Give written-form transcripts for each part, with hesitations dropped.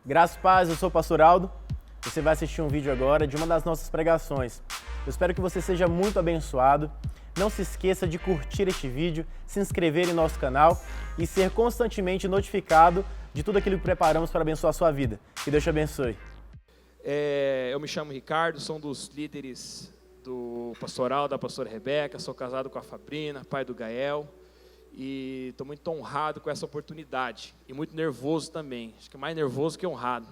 Graças e paz, eu sou o Pastor Aldo. Você vai assistir um vídeo agora de uma das nossas pregações. Eu espero que você seja muito abençoado. Não se esqueça de curtir este vídeo, se inscrever em nosso canal e ser constantemente notificado de tudo aquilo que preparamos para abençoar a sua vida. Que Deus te abençoe. Eu me chamo Ricardo, sou um dos líderes do pastoral da pastora Rebeca, sou casado com a Fabrina, pai do Gael, e estou muito honrado com essa oportunidade, e muito nervoso também, acho que mais nervoso que honrado,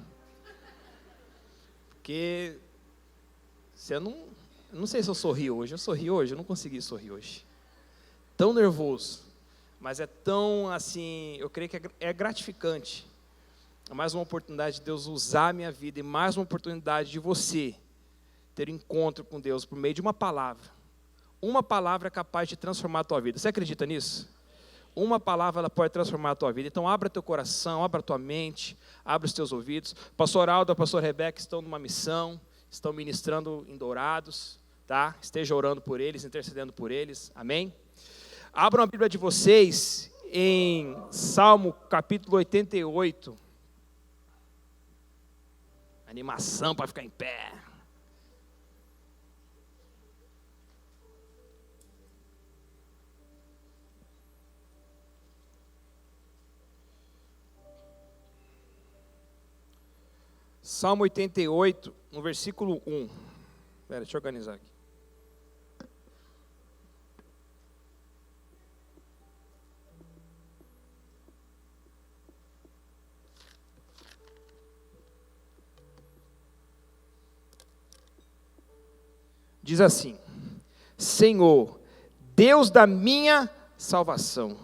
porque não sei se eu sorri hoje, eu não consegui sorrir hoje, tão nervoso, mas é tão assim, eu creio que é gratificante, é mais uma oportunidade de Deus usar a minha vida, e mais uma oportunidade de você ter um encontro com Deus por meio de uma palavra é capaz de transformar a tua vida, você acredita nisso? Uma palavra ela pode transformar a tua vida, então abra teu coração, abra tua mente, abra os teus ouvidos. Pastor Aldo e a pastora Rebeca estão numa missão, estão ministrando em Dourados, tá? Esteja orando por eles, intercedendo por eles, amém? Abram a Bíblia de vocês em Salmo capítulo 88, animação para ficar em pé. Salmo 88, no versículo 1. Espera, deixa eu organizar aqui. Diz assim: Senhor, Deus da minha salvação,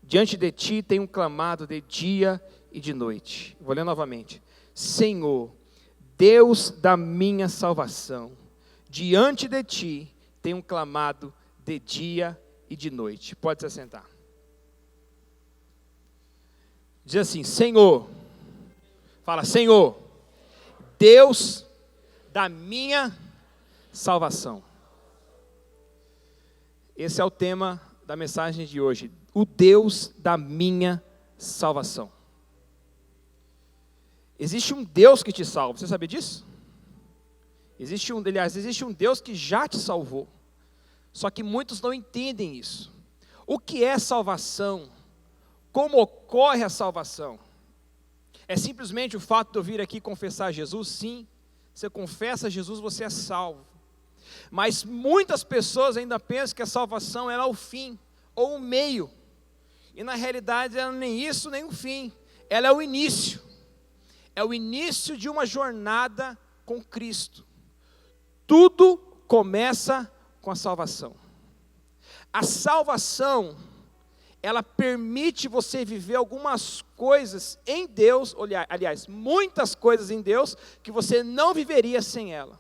diante de ti tenho clamado de dia e de noite. Vou ler novamente. Senhor, Deus da minha salvação, diante de ti tenho clamado de dia e de noite. Pode se assentar. Diz assim: Senhor, fala, Senhor, Deus da minha salvação. Esse é o tema da mensagem de hoje, o Deus da minha salvação. Existe um Deus que te salva, você sabia disso? Existe um Deus que já te salvou, só que muitos não entendem isso. O que é salvação? Como ocorre a salvação? É simplesmente o fato de eu vir aqui confessar Jesus? Sim, você confessa Jesus, você é salvo. Mas muitas pessoas ainda pensam que a salvação era o fim, ou o meio, e na realidade ela nem isso, nem o fim, ela é o início. É o início de uma jornada com Cristo. Tudo começa com a salvação. A salvação, ela permite você viver algumas coisas em Deus, aliás, muitas coisas em Deus, que você não viveria sem ela.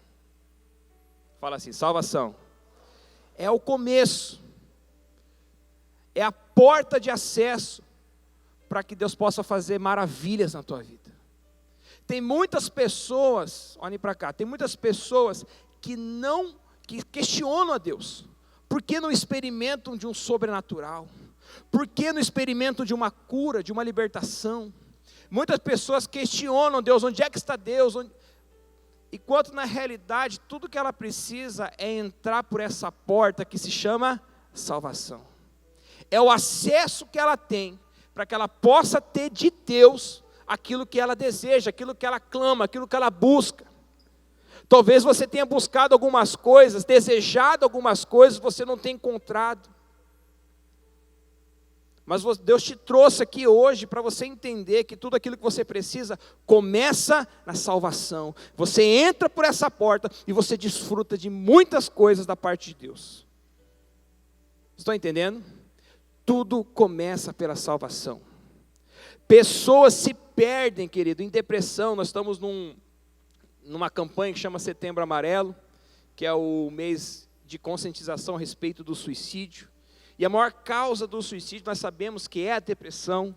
Fala assim, salvação é o começo, é a porta de acesso para que Deus possa fazer maravilhas na tua vida. Tem muitas pessoas, olhem para cá, tem muitas pessoas que questionam a Deus. Por que não experimentam de um sobrenatural? Por que não experimentam de uma cura, de uma libertação? Muitas pessoas questionam Deus, onde é que está Deus? Enquanto na realidade tudo que ela precisa é entrar por essa porta que se chama salvação. É o acesso que ela tem para que ela possa ter de Deus aquilo que ela deseja, aquilo que ela clama, aquilo que ela busca. Talvez você tenha buscado algumas coisas, desejado algumas coisas, você não tenha encontrado. Mas Deus te trouxe aqui hoje para você entender que tudo aquilo que você precisa começa na salvação. Você entra por essa porta e você desfruta de muitas coisas da parte de Deus. Estão entendendo? Tudo começa pela salvação. Pessoas se perdem, querido, em depressão. Nós estamos numa campanha que chama Setembro Amarelo, que é o mês de conscientização a respeito do suicídio. E a maior causa do suicídio nós sabemos que é a depressão.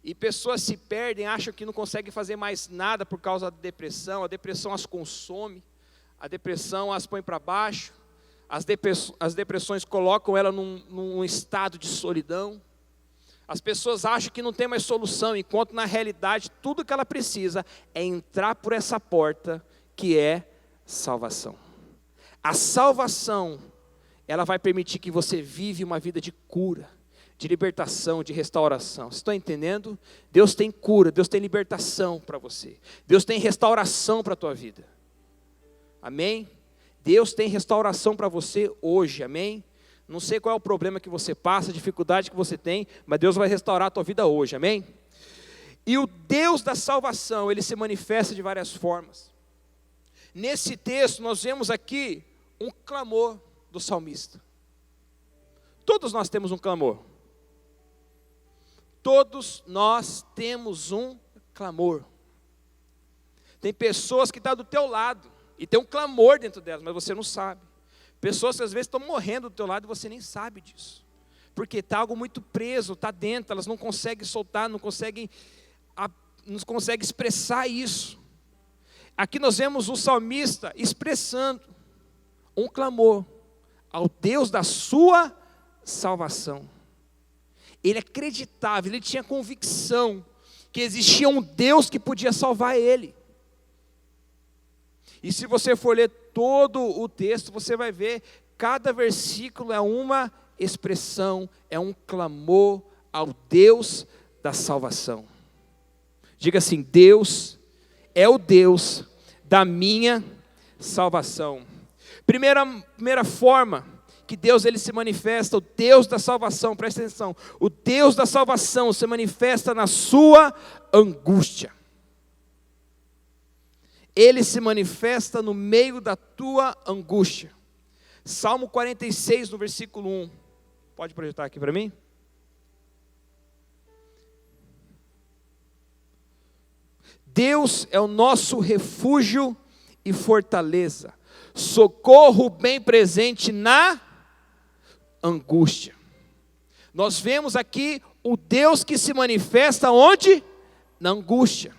E pessoas se perdem, acham que não conseguem fazer mais nada por causa da depressão. A depressão as consome, a depressão as põe para baixo. As depressões colocam ela num estado de solidão. As pessoas acham que não tem mais solução, enquanto na realidade tudo que ela precisa é entrar por essa porta que é salvação. A salvação, ela vai permitir que você vive uma vida de cura, de libertação, de restauração. Vocês estão entendendo? Deus tem cura, Deus tem libertação para você. Deus tem restauração para a tua vida. Amém? Deus tem restauração para você hoje, amém? Não sei qual é o problema que você passa, a dificuldade que você tem, mas Deus vai restaurar a tua vida hoje, amém? E o Deus da salvação, Ele se manifesta de várias formas. Nesse texto nós vemos aqui um clamor do salmista. Todos nós temos um clamor. Todos nós temos um clamor. Tem pessoas que estão do teu lado, e tem um clamor dentro delas, mas você não sabe. Pessoas que às vezes estão morrendo do teu lado e você nem sabe disso. Porque está algo muito preso, está dentro, elas não conseguem soltar, não conseguem expressar isso. Aqui nós vemos o salmista expressando um clamor ao Deus da sua salvação. Ele acreditava, ele tinha convicção que existia um Deus que podia salvar ele. E se você for ler todo o texto, você vai ver, cada versículo é uma expressão, é um clamor ao Deus da salvação. Diga assim: Deus é o Deus da minha salvação. Primeira forma que Deus ele se manifesta, o Deus da salvação, presta atenção, o Deus da salvação se manifesta na sua angústia. Ele se manifesta no meio da tua angústia. Salmo 46, no versículo 1. Pode projetar aqui para mim? Deus é o nosso refúgio e fortaleza, socorro bem presente na angústia. Nós vemos aqui o Deus que se manifesta onde? Na angústia.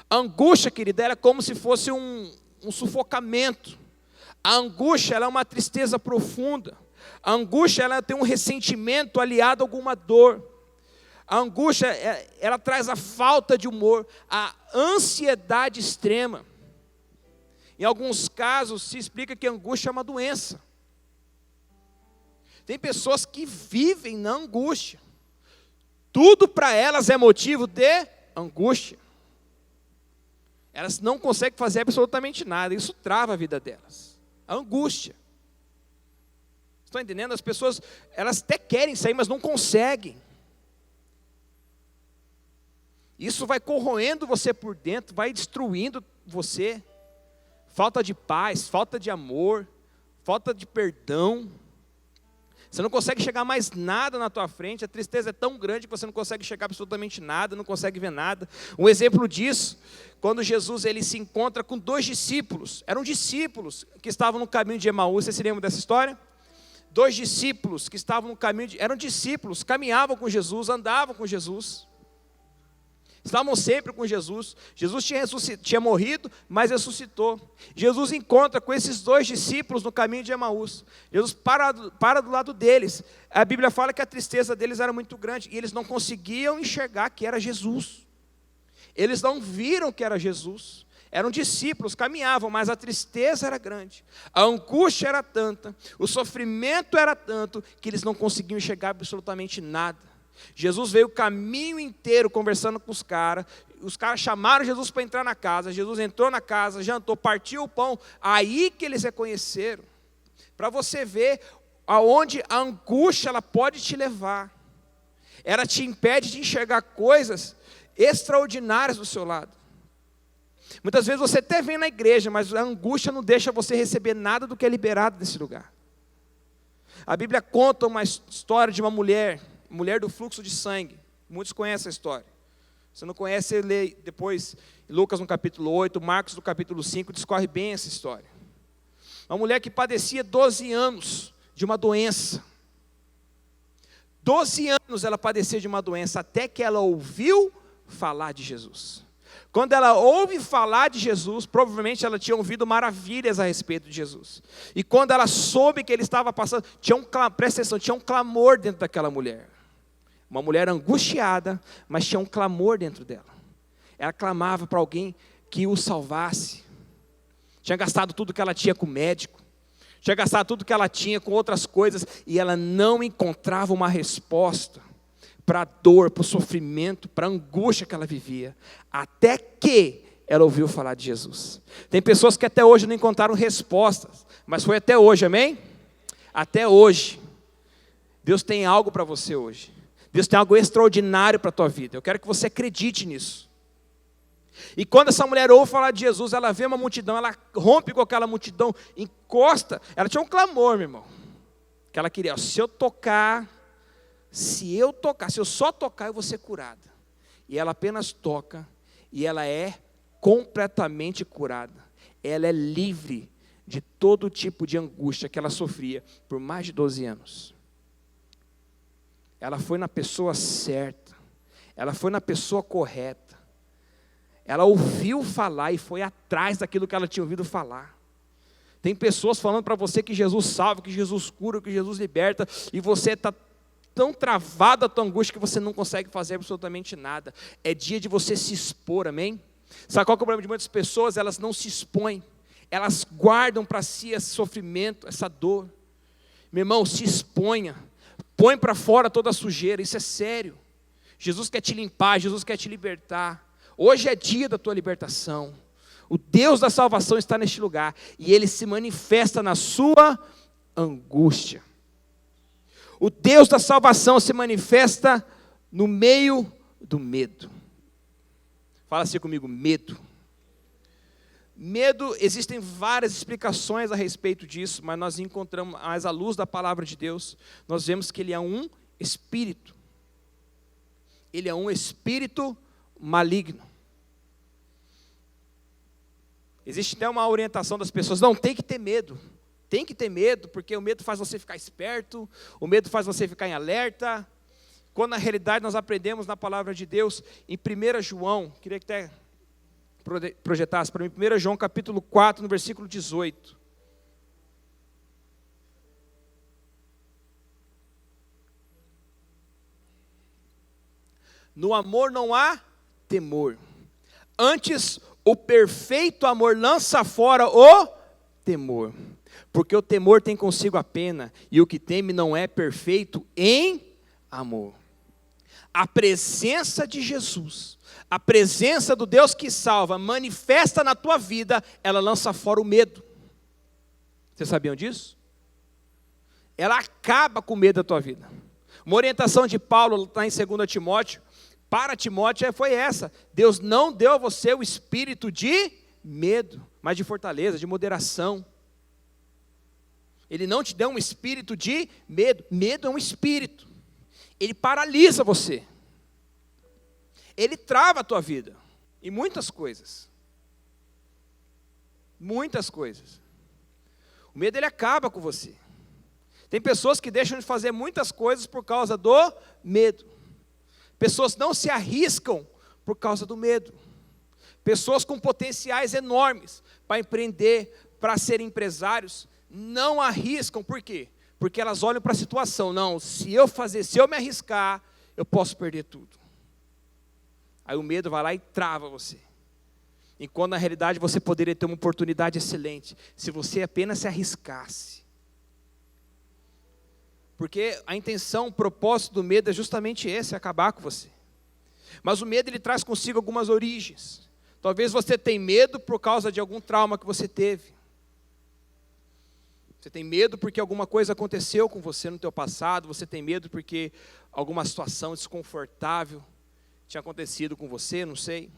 A angústia, querida, era como se fosse um sufocamento. A angústia, ela é uma tristeza profunda. A angústia, ela tem um ressentimento aliado a alguma dor. A angústia, ela traz a falta de humor, a ansiedade extrema. Em alguns casos, se explica que a angústia é uma doença. Tem pessoas que vivem na angústia. Tudo para elas é motivo de angústia. Elas não conseguem fazer absolutamente nada. Isso trava a vida delas. A angústia. Estão entendendo? As pessoas, elas até querem sair, mas não conseguem. Isso vai corroendo você por dentro, vai destruindo você. Falta de paz, falta de amor, falta de perdão. Você não consegue chegar mais nada na tua frente, a tristeza é tão grande que você não consegue chegar absolutamente nada, não consegue ver nada. Um exemplo disso, quando Jesus ele se encontra com 2 discípulos, eram discípulos que estavam no caminho de Emaús, você se lembra dessa história? 2 discípulos que estavam no caminho, eram discípulos, caminhavam com Jesus, andavam com Jesus. Estavam sempre com Jesus. Jesus tinha morrido, mas ressuscitou. Jesus encontra com esses 2 discípulos no caminho de Emaús. Jesus para do lado deles. A Bíblia fala que a tristeza deles era muito grande. E eles não conseguiam enxergar que era Jesus. Eles não viram que era Jesus. Eram discípulos, caminhavam, mas a tristeza era grande. A angústia era tanta, o sofrimento era tanto, que eles não conseguiam enxergar absolutamente nada. Jesus veio o caminho inteiro conversando com os caras chamaram Jesus para entrar na casa, Jesus entrou na casa, jantou, partiu o pão, aí que eles reconheceram, para você ver aonde a angústia ela pode te levar, ela te impede de enxergar coisas extraordinárias do seu lado. Muitas vezes você até vem na igreja, mas a angústia não deixa você receber nada do que é liberado desse lugar. A Bíblia conta uma história de uma mulher do fluxo de sangue. Muitos conhecem a história. Se não conhece, você lê depois Lucas no capítulo 8, Marcos no capítulo 5, discorre bem essa história. Uma mulher que padecia 12 anos de uma doença. 12 anos ela padecia de uma doença, até que ela ouviu falar de Jesus. Quando ela ouve falar de Jesus, provavelmente ela tinha ouvido maravilhas a respeito de Jesus. E quando ela soube que ele estava passando, presta atenção, tinha um clamor dentro daquela mulher. Uma mulher angustiada, mas tinha um clamor dentro dela. Ela clamava para alguém que o salvasse. Tinha gastado tudo que ela tinha com o médico. Tinha gastado tudo que ela tinha com outras coisas. E ela não encontrava uma resposta para a dor, para o sofrimento, para a angústia que ela vivia. Até que ela ouviu falar de Jesus. Tem pessoas que até hoje não encontraram respostas. Mas foi até hoje, amém? Até hoje. Deus tem algo para você hoje. Deus tem algo extraordinário para a tua vida. Eu quero que você acredite nisso. E quando essa mulher ouve falar de Jesus, ela vê uma multidão, ela rompe com aquela multidão, encosta. Ela tinha um clamor, meu irmão. Que ela queria, se eu só tocar, eu vou ser curada. E ela apenas toca, e ela é completamente curada. Ela é livre de todo tipo de angústia que ela sofria por mais de 12 anos. Ela foi na pessoa certa, ela foi na pessoa correta, ela ouviu falar e foi atrás daquilo que ela tinha ouvido falar. Tem pessoas falando para você que Jesus salva, que Jesus cura, que Jesus liberta, e você está tão travado a tua angústia que você não consegue fazer absolutamente nada. É dia de você se expor, amém? Sabe qual que é o problema de muitas pessoas? Elas não se expõem, elas guardam para si esse sofrimento, essa dor. Meu irmão, se exponha. Põe para fora toda a sujeira, isso é sério. Jesus quer te limpar, Jesus quer te libertar. Hoje é dia da tua libertação. O Deus da salvação está neste lugar. E Ele se manifesta na sua angústia. O Deus da salvação se manifesta no meio do medo. Fala assim comigo, medo. Medo, existem várias explicações a respeito disso, mas nós encontramos, mais à luz da palavra de Deus, nós vemos que ele é um espírito. Ele é um espírito maligno. Existe até uma orientação das pessoas, não, tem que ter medo. Tem que ter medo, porque o medo faz você ficar esperto, o medo faz você ficar em alerta. Quando na realidade nós aprendemos na palavra de Deus, em 1 João, queria que até projetasse para mim, 1 João capítulo 4, no versículo 18. No amor não há temor. Antes, o perfeito amor lança fora o temor. Porque o temor tem consigo a pena, e o que teme não é perfeito em amor. A presença de Jesus, a presença do Deus que salva, manifesta na tua vida, ela lança fora o medo. Vocês sabiam disso? Ela acaba com o medo da tua vida. Uma orientação de Paulo, está em 2 Timóteo, para Timóteo foi essa: Deus não deu a você o espírito de medo, mas de fortaleza, de moderação. Ele não te deu um espírito de medo. Medo é um espírito. Ele paralisa você. Ele trava a tua vida em muitas coisas. Muitas coisas. O medo, ele acaba com você. Tem pessoas que deixam de fazer muitas coisas por causa do medo. Pessoas não se arriscam por causa do medo. Pessoas com potenciais enormes para empreender, para serem empresários, não arriscam. Por quê? Porque elas olham para a situação. Não, se eu me arriscar, eu posso perder tudo. Aí o medo vai lá e trava você. Enquanto na realidade você poderia ter uma oportunidade excelente, se você apenas se arriscasse. Porque a intenção, o propósito do medo é justamente esse, é acabar com você. Mas o medo, ele traz consigo algumas origens. Talvez você tenha medo por causa de algum trauma que você teve. Você tem medo porque alguma coisa aconteceu com você no teu passado. Você tem medo porque alguma situação desconfortável tinha acontecido com você, não sei.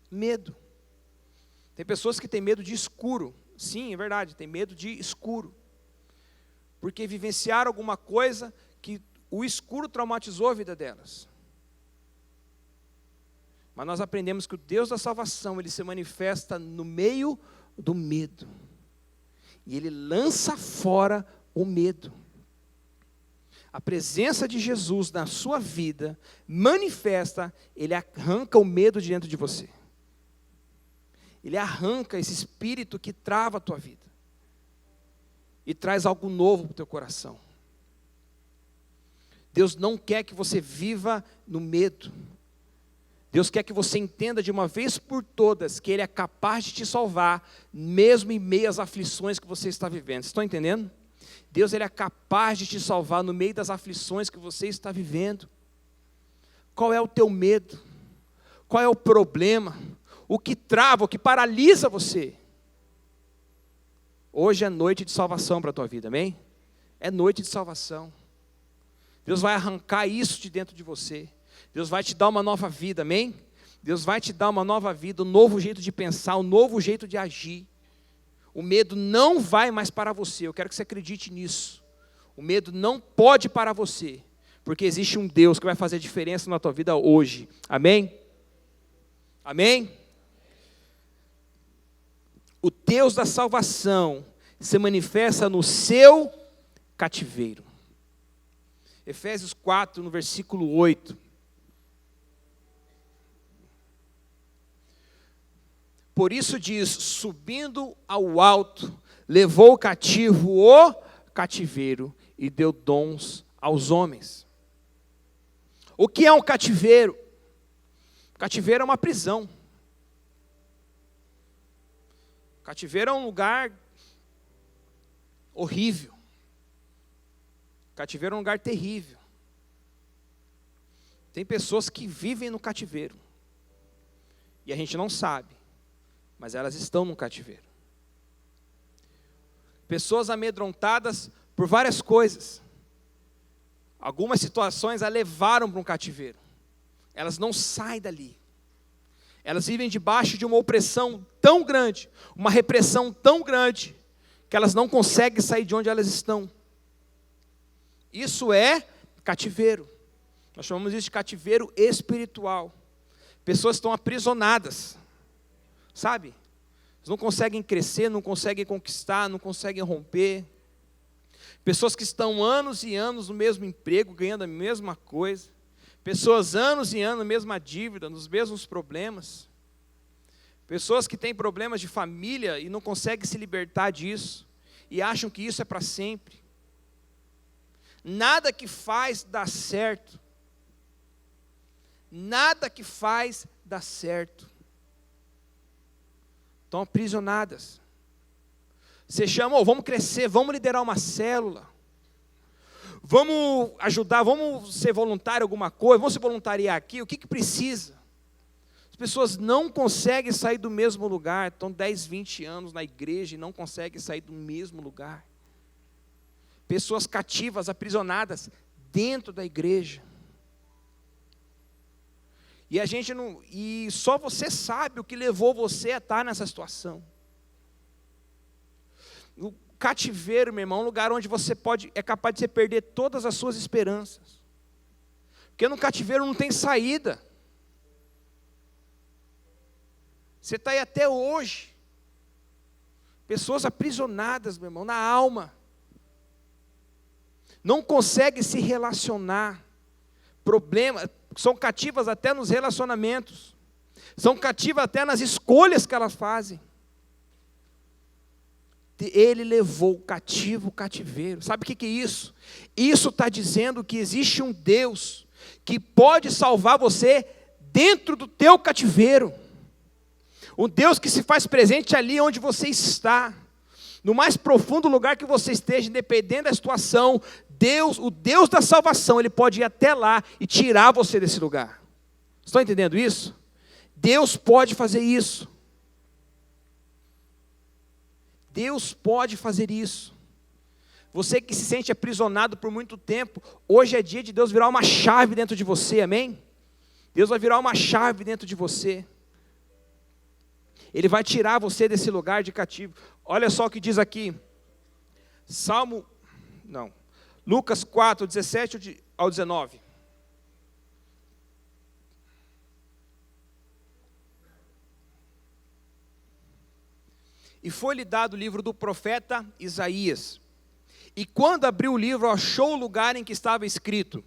Medo. Tem pessoas que têm medo de escuro. Sim, é verdade, tem medo de escuro. Porque vivenciaram alguma coisa que o escuro traumatizou a vida delas. Mas nós aprendemos que o Deus da salvação, ele se manifesta no meio do medo. E ele lança fora o medo. A presença de Jesus na sua vida manifesta, ele arranca o medo de dentro de você. Ele arranca esse espírito que trava a tua vida. E traz algo novo para o teu coração. Deus não quer que você viva no medo. Deus quer que você entenda de uma vez por todas que Ele é capaz de te salvar, mesmo em meio às aflições que você está vivendo. Vocês estão entendendo? Deus, Ele é capaz de te salvar no meio das aflições que você está vivendo. Qual é o teu medo? Qual é o problema? O que trava, o que paralisa você? Hoje é noite de salvação para a tua vida, amém? É noite de salvação. Deus vai arrancar isso de dentro de você. Deus vai te dar uma nova vida, amém? Deus vai te dar uma nova vida, um novo jeito de pensar, um novo jeito de agir. O medo não vai mais parar você, eu quero que você acredite nisso. O medo não pode parar você, porque existe um Deus que vai fazer diferença na tua vida hoje, amém? Amém? O Deus da salvação se manifesta no seu cativeiro. Efésios 4, no versículo 8. Por isso diz, subindo ao alto, levou cativo o cativeiro e deu dons aos homens. O que é um cativeiro? Cativeiro é uma prisão. Cativeiro é um lugar horrível. Cativeiro é um lugar terrível. Tem pessoas que vivem no cativeiro. E a gente não sabe, mas elas estão no cativeiro. Pessoas amedrontadas por várias coisas. Algumas situações a levaram para um cativeiro. Elas não saem dali. Elas vivem debaixo de uma opressão tão grande, uma repressão tão grande, que elas não conseguem sair de onde elas estão. Isso é cativeiro. Nós chamamos isso de cativeiro espiritual. Pessoas estão aprisionadas, sabe? Eles não conseguem crescer, não conseguem conquistar, não conseguem romper. Pessoas que estão anos e anos no mesmo emprego, ganhando a mesma coisa. Pessoas anos e anos na mesma dívida, nos mesmos problemas. Pessoas que têm problemas de família e não conseguem se libertar disso. E acham que isso é para sempre. Nada que faz dar certo. Nada que faz dar certo. Estão aprisionadas. Você chama, vamos crescer, vamos liderar uma célula. Vamos ajudar, vamos ser voluntário em alguma coisa, vamos se voluntariar aqui, o que precisa? As pessoas não conseguem sair do mesmo lugar, estão 10, 20 anos na igreja e não conseguem sair do mesmo lugar. Pessoas cativas, aprisionadas dentro da igreja. E a gente não, e só você sabe o que levou você a estar nessa situação. O cativeiro, meu irmão, é um lugar onde você é capaz de você perder todas as suas esperanças. Porque no cativeiro não tem saída. Você está aí até hoje. Pessoas aprisionadas, meu irmão, na alma. Não conseguem se relacionar. Problemas, são cativas até nos relacionamentos. São cativas até nas escolhas que elas fazem. Ele levou cativo o cativeiro. Sabe o que é isso? Isso está dizendo que existe um Deus que pode salvar você dentro do teu cativeiro. Um Deus que se faz presente ali onde você está. No mais profundo lugar que você esteja, independente da situação, Deus, o Deus da salvação, Ele pode ir até lá e tirar você desse lugar. Estão entendendo isso? Deus pode fazer isso. Deus pode fazer isso. Você que se sente aprisionado por muito tempo, hoje é dia de Deus virar uma chave dentro de você, amém? Deus vai virar uma chave dentro de você. Ele vai tirar você desse lugar de cativo. Olha só o que diz aqui. Lucas 4, 17 ao 19. E foi-lhe dado o livro do profeta Isaías. E quando abriu o livro, achou o lugar em que estava escrito: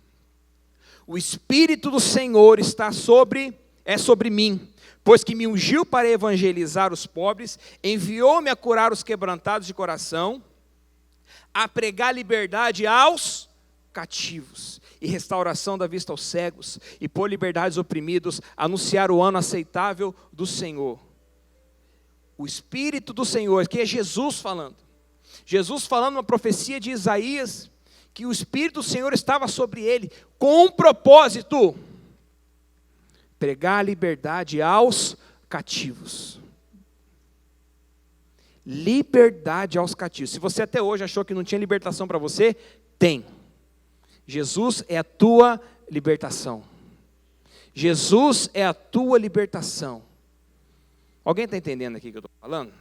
o Espírito do Senhor é sobre mim, pois que me ungiu para evangelizar os pobres, enviou-me a curar os quebrantados de coração, a pregar liberdade aos cativos, e restauração da vista aos cegos, e pôr liberdade aos oprimidos, anunciar o ano aceitável do Senhor. O Espírito do Senhor, que é Jesus falando. Jesus falando uma profecia de Isaías, que o Espírito do Senhor estava sobre ele, com um propósito: pregar a liberdade aos cativos. Liberdade aos cativos. Se você até hoje achou que não tinha libertação para você, tem. Jesus é a tua libertação. Jesus é a tua libertação. Alguém está entendendo aqui o que eu estou falando?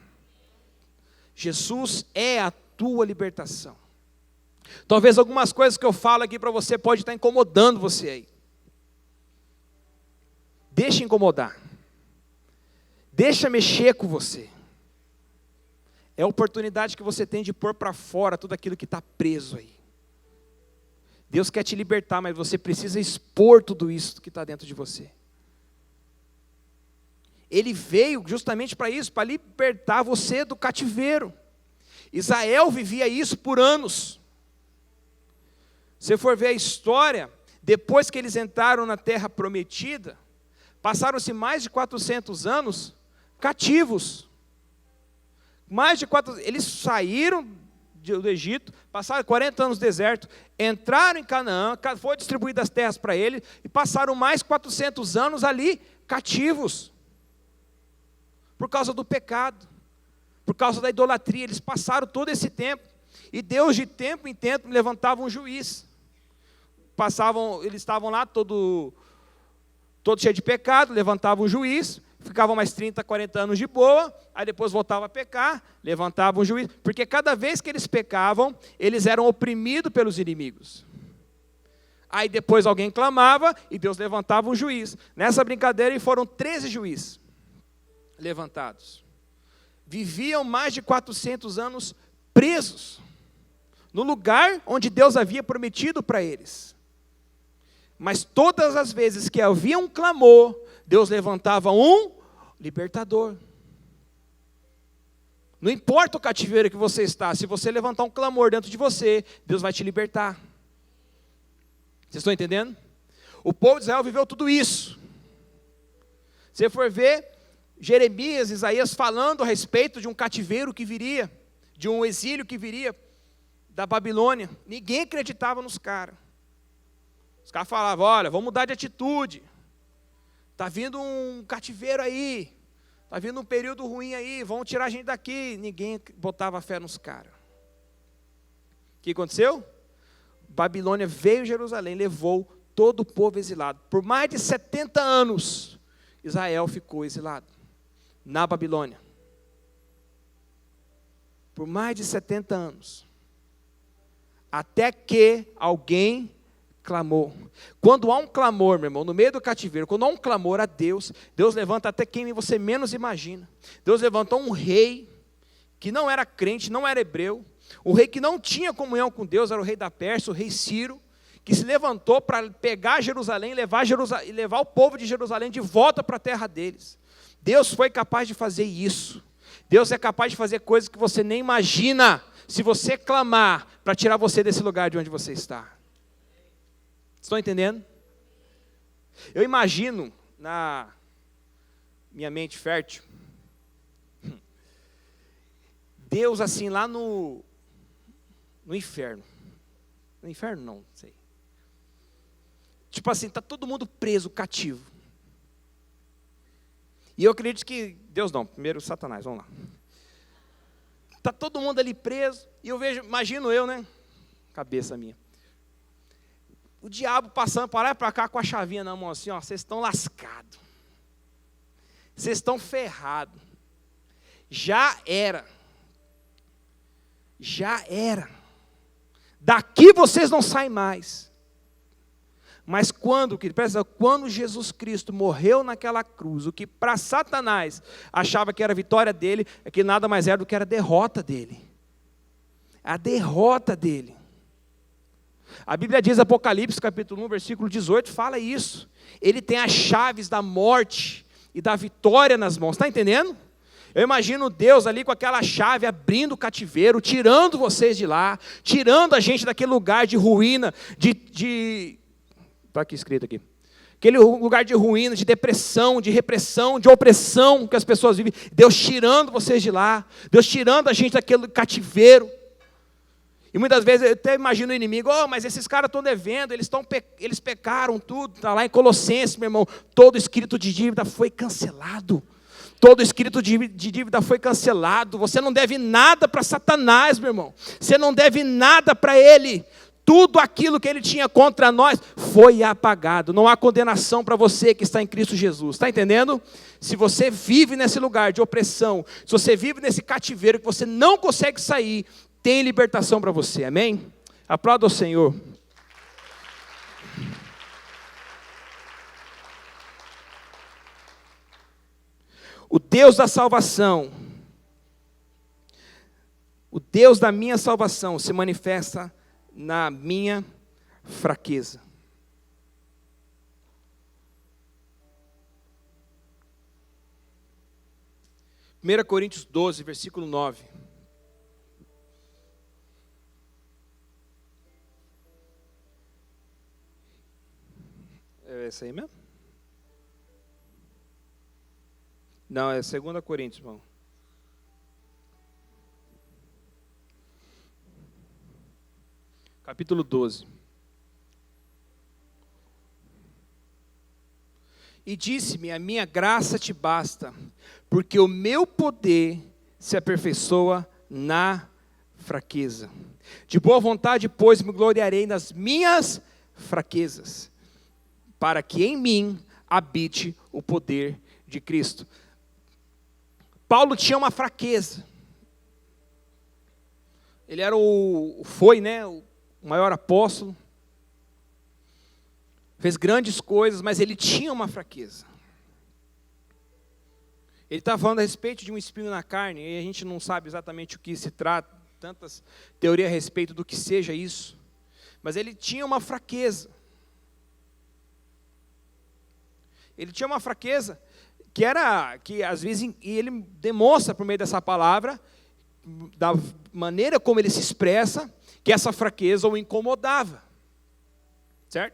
Jesus é a tua libertação. Talvez algumas coisas que eu falo aqui para você pode estar incomodando você aí. Deixa incomodar. Deixa mexer com você. É a oportunidade que você tem de pôr para fora tudo aquilo que está preso aí. Deus quer te libertar, mas você precisa expor tudo isso que está dentro de você. Ele veio justamente para isso, para libertar você do cativeiro. Israel vivia isso por anos. Se for ver a história, depois que eles entraram na terra prometida, passaram-se mais de 400 anos cativos. Mais de 400, eles saíram do Egito, passaram 40 anos no deserto, entraram em Canaã, foi distribuídas as terras para eles, e passaram mais 400 anos ali cativos. Por causa do pecado, por causa da idolatria, eles passaram todo esse tempo, e Deus de tempo em tempo levantava um juiz. Eles estavam lá todo cheio de pecado, levantava um juiz, ficavam mais 30, 40 anos de boa, aí depois voltavam a pecar, levantavam um juiz, porque cada vez que eles pecavam, eles eram oprimidos pelos inimigos. Aí depois alguém clamava, e Deus levantava um juiz. Nessa brincadeira foram 13 juízes levantados. Viviam mais de 400 anos presos, no lugar onde Deus havia prometido para eles. Mas todas as vezes que havia um clamor, Deus levantava um libertador. Não importa o cativeiro que você está, se você levantar um clamor dentro de você, Deus vai te libertar. Vocês estão entendendo? O povo de Israel viveu tudo isso. Se você for ver, Jeremias, Isaías falando a respeito de um cativeiro que viria, de um exílio que viria da Babilônia, ninguém acreditava nos caras. Os caras falavam: olha, vamos mudar de atitude. Está vindo um cativeiro aí. Está vindo um período ruim aí. Vão tirar a gente daqui. Ninguém botava fé nos caras. O que aconteceu? Babilônia veio a Jerusalém, levou todo o povo exilado. Por mais de 70 anos, Israel ficou exilado na Babilônia. Por mais de 70 anos. Até que alguém clamou. Quando há um clamor, meu irmão, no meio do cativeiro, quando há um clamor a Deus, Deus levanta até quem você menos imagina. Deus levantou um rei que não era crente, não era hebreu, um rei que não tinha comunhão com Deus, era o rei da Pérsia, o rei Ciro, que se levantou para pegar Jerusalém e levar o povo de Jerusalém de volta para a terra deles. Deus foi capaz de fazer isso. Deus é capaz de fazer coisas que você nem imagina, se você clamar para tirar você desse lugar de onde você está. Estão entendendo? Eu imagino, na minha mente fértil, Deus assim lá no inferno. No inferno não sei. Tipo assim, está todo mundo preso, cativo. E eu acredito que, Deus não, primeiro Satanás, vamos lá. Está todo mundo ali preso, e eu vejo, imagino eu, né? Cabeça minha. O diabo passando para lá e para cá com a chavinha na mão assim, ó, vocês estão lascados. Vocês estão ferrados. Já era. Já era. Daqui vocês não saem mais. Mas quando Jesus Cristo morreu naquela cruz, o que para Satanás achava que era a vitória dele, é que nada mais era do que era a derrota dele. A derrota dele. A Bíblia diz, Apocalipse capítulo 1, versículo 18, fala isso. Ele tem as chaves da morte e da vitória nas mãos. Está entendendo? Eu imagino Deus ali com aquela chave abrindo o cativeiro, tirando vocês de lá, tirando a gente daquele lugar de ruína, de Está aqui escrito aqui. Aquele lugar de ruína, de depressão, de repressão, de opressão que as pessoas vivem. Deus tirando vocês de lá. Deus tirando a gente daquele cativeiro. E muitas vezes eu até imagino o inimigo, mas esses caras estão devendo, eles pecaram tudo. Está lá em Colossenses, meu irmão. Todo escrito de dívida foi cancelado. Todo escrito de dívida foi cancelado. Você não deve nada para Satanás, meu irmão. Você não deve nada para ele. Tudo aquilo que ele tinha contra nós foi apagado. Não há condenação para você que está em Cristo Jesus. Está entendendo? Se você vive nesse lugar de opressão, se você vive nesse cativeiro que você não consegue sair, tem libertação para você. Amém? Aplauda o Senhor. O Deus da salvação, o Deus da minha salvação se manifesta na minha fraqueza. Primeira Coríntios 12, versículo 9. É essa aí mesmo? Não, é 2 Coríntios, irmão. Capítulo 12. E disse-me, a minha graça te basta, porque o meu poder se aperfeiçoa na fraqueza. De boa vontade, pois, me gloriarei nas minhas fraquezas, para que em mim habite o poder de Cristo. Paulo tinha uma fraqueza. Ele era o maior apóstolo. Fez grandes coisas, mas ele tinha uma fraqueza. Ele está falando a respeito de um espinho na carne, e a gente não sabe exatamente o que se trata, tantas teorias a respeito do que seja isso. Mas ele tinha uma fraqueza. Ele tinha uma fraqueza que às vezes, e ele demonstra por meio dessa palavra, da maneira como ele se expressa, que essa fraqueza o incomodava. Certo?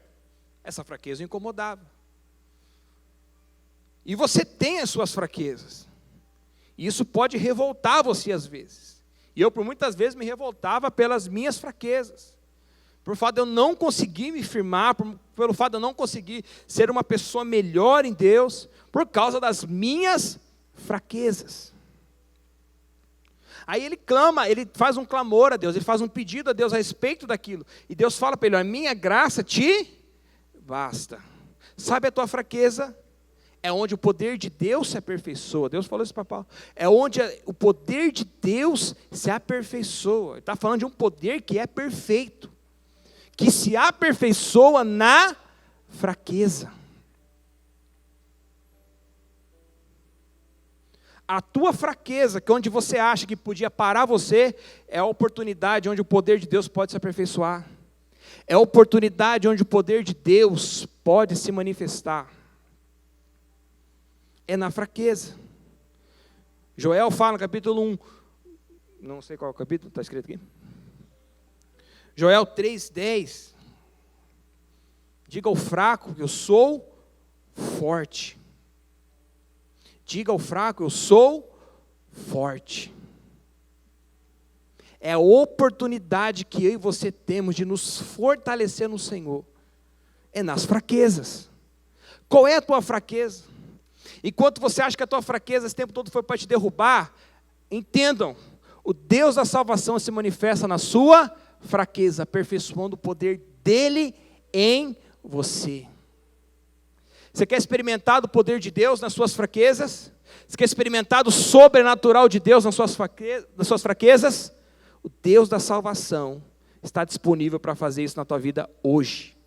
Essa fraqueza o incomodava. E você tem as suas fraquezas. E isso pode revoltar você às vezes. E eu por muitas vezes me revoltava pelas minhas fraquezas. Por fato de eu não conseguir me firmar, pelo fato de eu não conseguir ser uma pessoa melhor em Deus, por causa das minhas fraquezas. Aí ele clama, ele faz um clamor a Deus, ele faz um pedido a Deus a respeito daquilo. E Deus fala para ele, a minha graça te basta. Sabe a tua fraqueza? É onde o poder de Deus se aperfeiçoa. Deus falou isso para Paulo. É onde o poder de Deus se aperfeiçoa. Ele está falando de um poder que é perfeito, que se aperfeiçoa na fraqueza. A tua fraqueza, que é onde você acha que podia parar você, é a oportunidade onde o poder de Deus pode se aperfeiçoar. É a oportunidade onde o poder de Deus pode se manifestar. É na fraqueza. Joel fala no capítulo 1, não sei qual é o capítulo, está escrito aqui. Joel 3,10. Diga ao fraco que eu sou forte. Diga ao fraco, eu sou forte. É a oportunidade que eu e você temos de nos fortalecer no Senhor. É nas fraquezas. Qual é a tua fraqueza? Enquanto você acha que a tua fraqueza esse tempo todo foi para te derrubar, entendam, o Deus da salvação se manifesta na sua fraqueza, aperfeiçoando o poder dele em você. Você quer experimentar o poder de Deus nas suas fraquezas? Você quer experimentar o sobrenatural de Deus nas suas fraquezas? O Deus da salvação está disponível para fazer isso na tua vida hoje.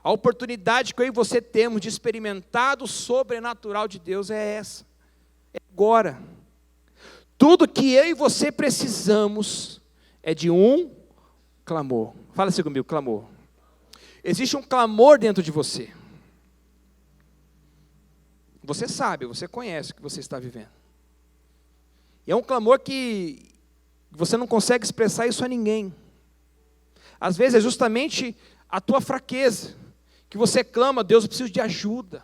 A oportunidade que eu e você temos de experimentar o sobrenatural de Deus é essa. É agora. Tudo que eu e você precisamos é de um clamor. Fala assim comigo, clamor. Existe um clamor dentro de você. Você sabe, você conhece o que você está vivendo. E é um clamor que você não consegue expressar isso a ninguém. Às vezes é justamente a tua fraqueza, que você clama, Deus, eu preciso de ajuda.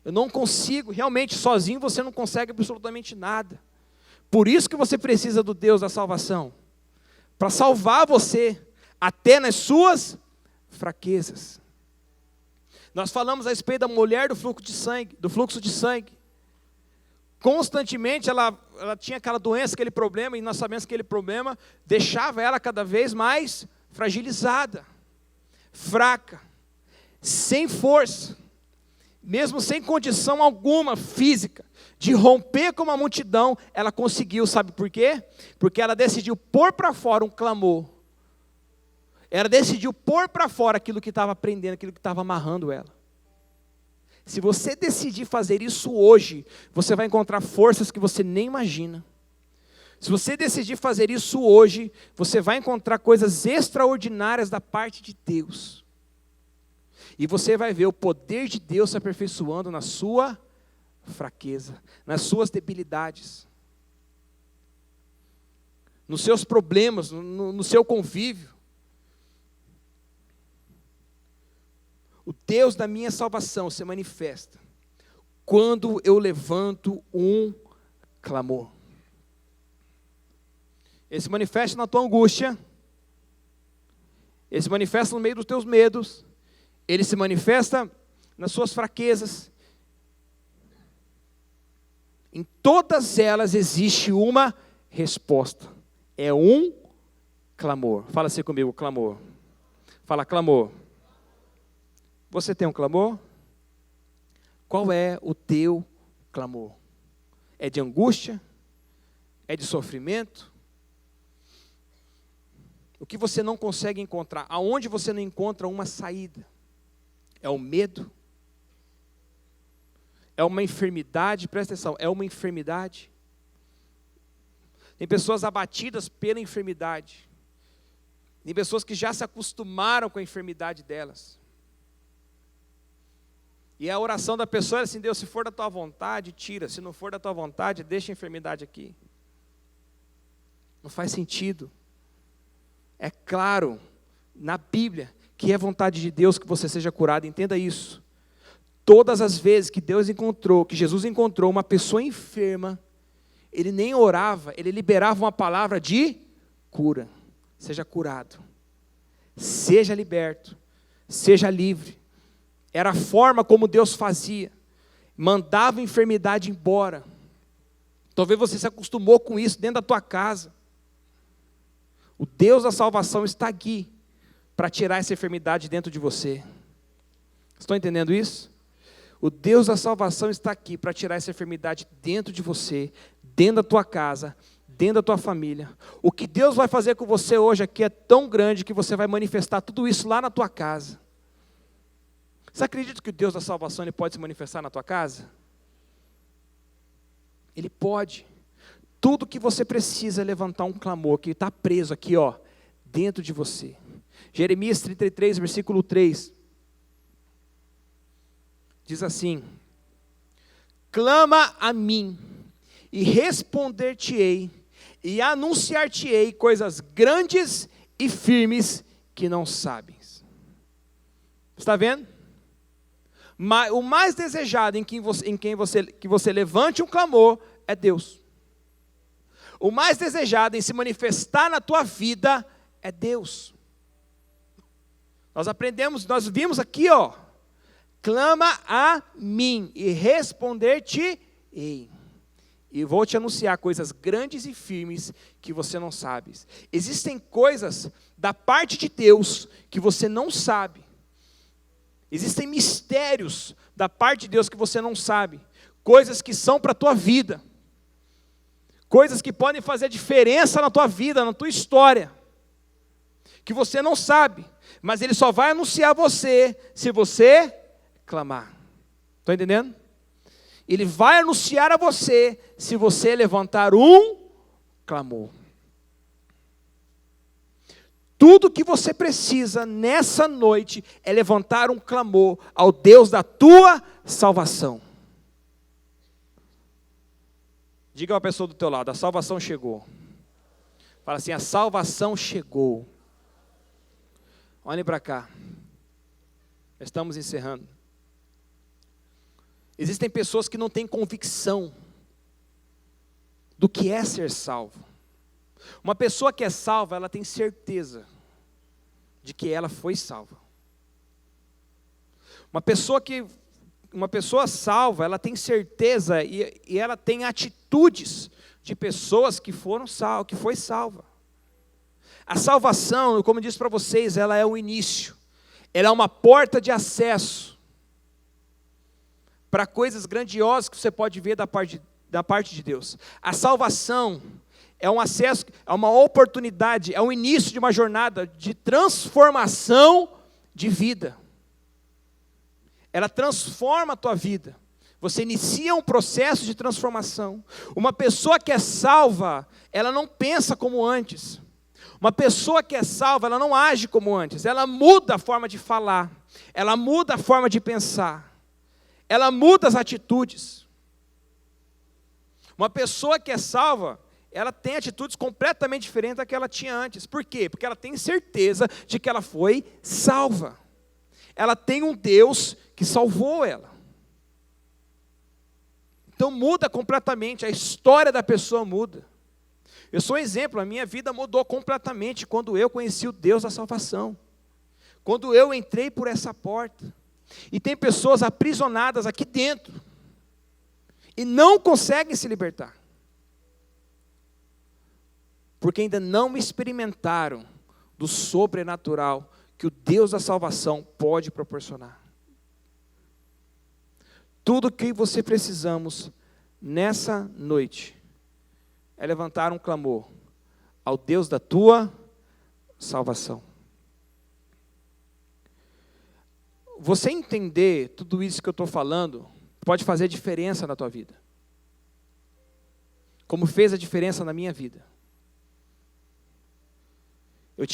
Eu não consigo, realmente sozinho você não consegue absolutamente nada. Por isso que você precisa do Deus da salvação, para salvar você, até nas suas fraquezas. Nós falamos a respeito da mulher do fluxo de sangue. Constantemente ela tinha aquela doença, aquele problema, e nós sabemos que aquele problema deixava ela cada vez mais fragilizada, fraca, sem força, mesmo sem condição alguma física de romper com uma multidão, ela conseguiu, sabe por quê? Porque ela decidiu pôr para fora um clamor. Ela decidiu pôr para fora aquilo que estava prendendo, aquilo que estava amarrando ela. Se você decidir fazer isso hoje, você vai encontrar forças que você nem imagina. Se você decidir fazer isso hoje, você vai encontrar coisas extraordinárias da parte de Deus. E você vai ver o poder de Deus se aperfeiçoando na sua fraqueza, nas suas debilidades, nos seus problemas, no seu convívio. O Deus da minha salvação se manifesta quando eu levanto um clamor. Ele se manifesta na tua angústia, ele se manifesta no meio dos teus medos, ele se manifesta nas suas fraquezas. Em todas elas existe uma resposta. É um clamor. Fala assim comigo, clamor. Fala, clamor. Você tem um clamor? Qual é o teu clamor? É de angústia? É de sofrimento? O que você não consegue encontrar? Aonde você não encontra uma saída? É o medo? É uma enfermidade? Presta atenção, é uma enfermidade? Tem pessoas abatidas pela enfermidade. Tem pessoas que já se acostumaram com a enfermidade delas. E a oração da pessoa é assim: Deus, se for da tua vontade, tira. Se não for da tua vontade, deixa a enfermidade aqui. Não faz sentido. É claro, na Bíblia, que é vontade de Deus que você seja curado. Entenda isso. Todas as vezes que Jesus encontrou uma pessoa enferma, ele nem orava, ele liberava uma palavra de cura. Seja curado. Seja liberto. Seja livre. Era a forma como Deus fazia. Mandava a enfermidade embora. Talvez você se acostumou com isso dentro da tua casa. O Deus da salvação está aqui para tirar essa enfermidade dentro de você. Estão entendendo isso? O Deus da salvação está aqui para tirar essa enfermidade dentro de você, dentro da tua casa, dentro da tua família. O que Deus vai fazer com você hoje aqui é tão grande que você vai manifestar tudo isso lá na tua casa. Você acredita que o Deus da salvação ele pode se manifestar na tua casa? Ele pode. Tudo que você precisa é levantar um clamor que está preso aqui, ó, dentro de você. Jeremias 33, versículo 3. Diz assim: clama a mim, e responder-te-ei, e anunciar-te-ei coisas grandes e firmes que não sabes. Está vendo? O mais desejado que você levante um clamor é Deus. O mais desejado em se manifestar na tua vida é Deus. Nós vimos aqui, ó, clama a mim e responder-te-ei. E vou te anunciar coisas grandes e firmes que você não sabe. Existem coisas da parte de Deus que você não sabe. Existem mistérios da parte de Deus que você não sabe. Coisas que são para a tua vida. Coisas que podem fazer diferença na tua vida, na tua história. Que você não sabe. Mas Ele só vai anunciar você se você clamar. Estão entendendo? Ele vai anunciar a você se você levantar um clamor. Tudo que você precisa nessa noite é levantar um clamor ao Deus da tua salvação. Diga a pessoa do teu lado: a salvação chegou. Fala assim, a salvação chegou. Olhem para cá. Estamos encerrando. Existem pessoas que não têm convicção do que é ser salvo. Uma pessoa que é salva, ela tem certeza de que ela foi salva. Uma pessoa salva, ela tem certeza e ela tem atitudes de pessoas que foram salvas, que foi salva. A salvação, como eu disse para vocês, ela é o início. Ela é uma porta de acesso para coisas grandiosas que você pode ver da parte de Deus. A salvação é um acesso, é uma oportunidade, é o início de uma jornada de transformação de vida. Ela transforma a tua vida. Você inicia um processo de transformação. Uma pessoa que é salva, ela não pensa como antes. Uma pessoa que é salva, ela não age como antes. Ela muda a forma de falar. Ela muda a forma de pensar. Ela muda as atitudes. Uma pessoa que é salva, ela tem atitudes completamente diferentes da que ela tinha antes. Por quê? Porque ela tem certeza de que ela foi salva. Ela tem um Deus que salvou ela. Então muda completamente, a história da pessoa muda. Eu sou um exemplo, a minha vida mudou completamente quando eu conheci o Deus da salvação. Quando eu entrei por essa porta. E tem pessoas aprisionadas aqui dentro. E não conseguem se libertar. Porque ainda não experimentaram do sobrenatural que o Deus da salvação pode proporcionar. Tudo o que você precisamos nessa noite é levantar um clamor ao Deus da tua salvação. Você entender tudo isso que eu estou falando pode fazer diferença na tua vida. Como fez a diferença na minha vida. Eu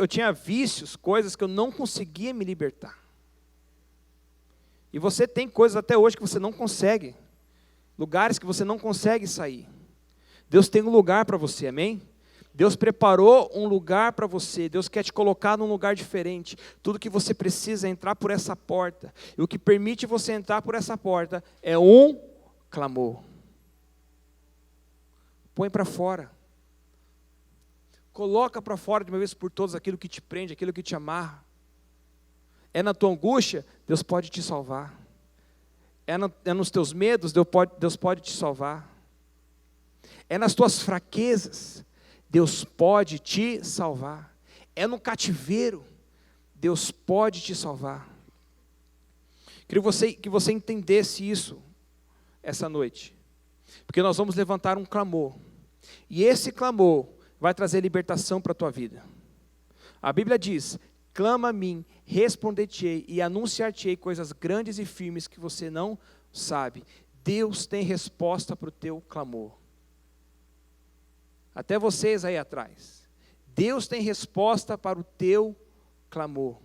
tinha vícios, coisas que eu não conseguia me libertar. E você tem coisas até hoje que você não consegue. Lugares que você não consegue sair. Deus tem um lugar para você, amém? Deus preparou um lugar para você. Deus quer te colocar num lugar diferente. Tudo que você precisa é entrar por essa porta. E o que permite você entrar por essa porta é um clamor. Põe para fora. Coloca para fora de uma vez por todas aquilo que te prende, aquilo que te amarra. É na tua angústia, Deus pode te salvar. É nos teus medos, Deus pode te salvar. É nas tuas fraquezas, Deus pode te salvar. É no cativeiro, Deus pode te salvar. Queria que você entendesse isso essa noite. Porque nós vamos levantar um clamor. E esse clamor vai trazer libertação para a tua vida. A Bíblia diz, clama a mim, responder-te-ei e anunciar-te-ei coisas grandes e firmes que você não sabe. Deus tem resposta para o teu clamor. Até vocês aí atrás. Deus tem resposta para o teu clamor.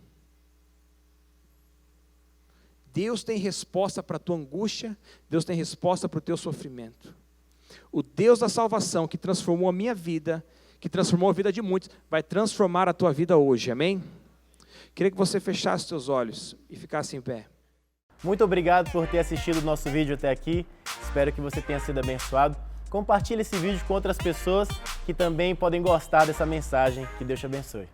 Deus tem resposta para a tua angústia. Deus tem resposta para o teu sofrimento. O Deus da salvação que transformou a minha vida, que transformou a vida de muitos, vai transformar a tua vida hoje, amém? Queria que você fechasse seus olhos e ficasse em pé. Muito obrigado por ter assistido o nosso vídeo até aqui. Espero que você tenha sido abençoado. Compartilhe esse vídeo com outras pessoas que também podem gostar dessa mensagem. Que Deus te abençoe.